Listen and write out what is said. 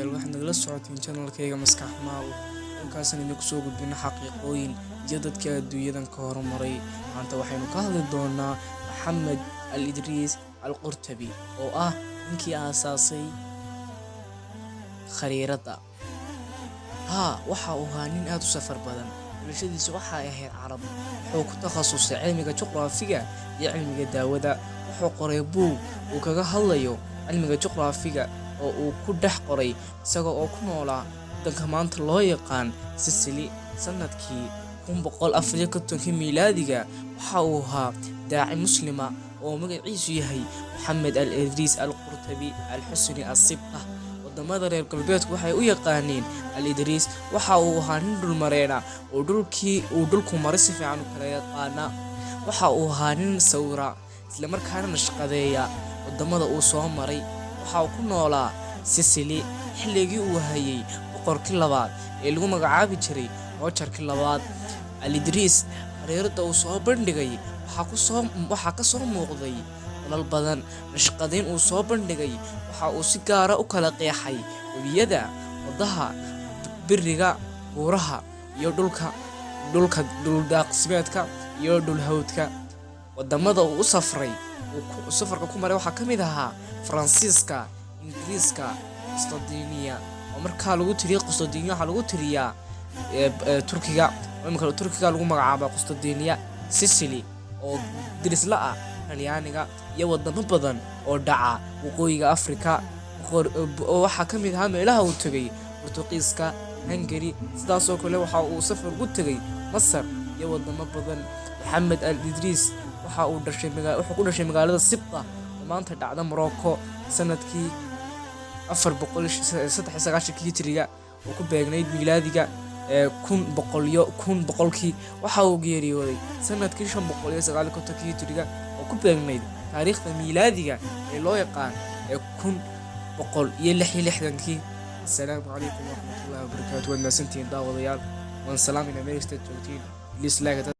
daawadayaal waxaad nagala socotiin channelkayga Maskax Maal halkaasna idinku soo gudbino xaqiiqooyin iyo dadka adduunyadan ka hormaray. maanta waxaynu ka hadli doonaa Maxamed Al-Idriis Al-Qurtubi oo ah ninkii aasaasay khariirada. waxa uu ahaa nin aad u safar badan, bulshadiisu waxay ahayd carab. wuxuu ku takhasusay cilmiga juqraafiga iyo cilmiga daawada. wuxuu qoray buug uu kaga hadlayo cilmiga juqraafiga oo uu ku dhex qoray isaga oo ku noolaa waddanka maanta loo yaqaan Sicily sanadkii 140 miilaadiga. waxa uu ahaa daaci muslima oo magaciisu yahay Maxamed Al-Idriis Al-Qurtubi Al-Xusni As-Sibta. wadamada reer galbeedku waxay u yaqaaneen Al-Idriis waxa uu ahaa nin dhulmareena oo dhulku maray si fiican u kala yaqaana. waxa uu ahaa nin sawira isla markaana nashqadeeya wadamada uu soo maray. waxa uu ku noolaa Sicily xilligii uu hayay boqorkii labaad ee lagu magacaabi jiray Roger-kii labaad. Al-Idriis khariirada uu soo bandhigay waxa ka soo muuqday dalal badan. nashqadeyn uu soo bandhigay waxa uu si gaar ah u kala qeexay webiyada, wadaha, biriga, buuraha iyo dhulka daaqsimeedka iyo dhul hawdka. wadamada uu safarka ku maray waxaa ka mid ahaa Faransiiska, Ingiriiska, Qustantiniya oo markaa lagu tiriyo Qustantiniya waxa lagu tiriyaa Turkiga lagu magacaabo Qustantiniya, Sicily oo dirisla ah Talyaaniga iyo wadamo badan oo dhaca waqooyiga Afrika. waxaa ka mid ahaa meelaha uu tagay Portugiiska, Hungary, sidaas oo kale waxa uu safar u tagay Masar iyo wadamo badan. Maxamed Al-Idriis wuxuu ku dhashay magaalada Sibta oo maanta dhacda Morocco sanadkii 493 hijriga oo ku beegnayd miilaadiga 1100. waxa uu geeriyooday sanadkii 559 hijriga oo ku beegnayd taariikhda miilaadiga ee loo yaqaan 1166. السلام عليكم ورحمة الله وبركاته. والناس انتين داوديال وان سلامنا ميستر جوتين ليس لاك